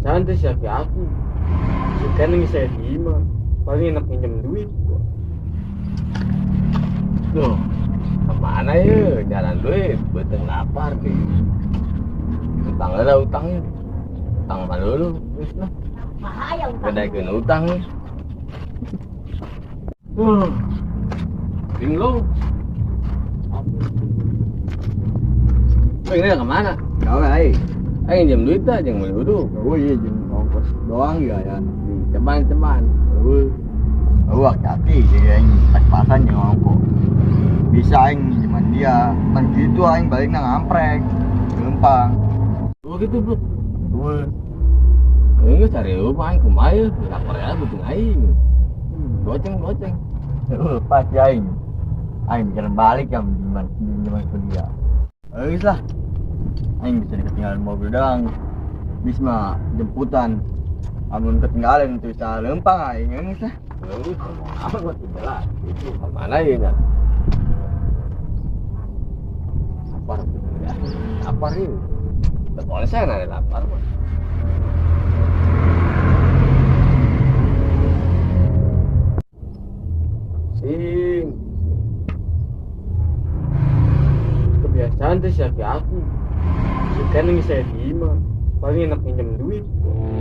kebiasaan tuh siapa aku kan yang saya terima paling enak pinjam duit gua. Loh, kemana ya jalan duit? Betul lapar nih. Utang ada utangnya. Utang mana dulu? Terus lah. Bahaya utang. Kedaikan utang nih. Bingung. Ini kemana? Kau ai. Aing jam duit dah, jangan boleh duduk. Oh iya jeung ongkos doang ya ya. Di ceban. Oh hati-hati jadi aing pas-pasan jeung ongkos. Bisa aing minjeman dia. Kan gitu aing balik nang ngamprek. Gampang. Oh gitu bro. Wah. Ini cari rumah aing kumaya, lapar ya butuh aing. Goceng. Pas ya aing. Aing mikirin balik ya minjeman ke dia. Geus lah. Aing bisa ketinggalan mobil doang. Bis mah jemputan. Amun ketinggalan itu bisa lempang aing geus lah. Apa gua tinggal itu kemana ya? Lapar ini. Boleh saya nari lapar mah. Sing kebiasaan tuh siapa aku kan yang saya terima paling enak pinjam duit gua.